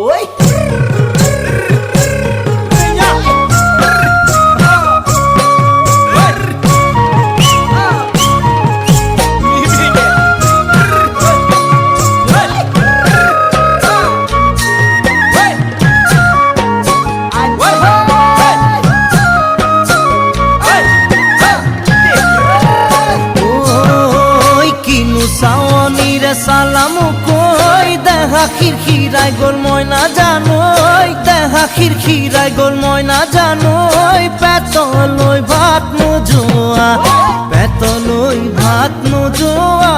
ওই সালাম কই দেখা খিরখিরাই গোল ময়না জানোই দেখা খিরখিরাই গোল ময়না জানোই পেতলই ভাত নোজোয়া পেতলই ভাত নোজোয়া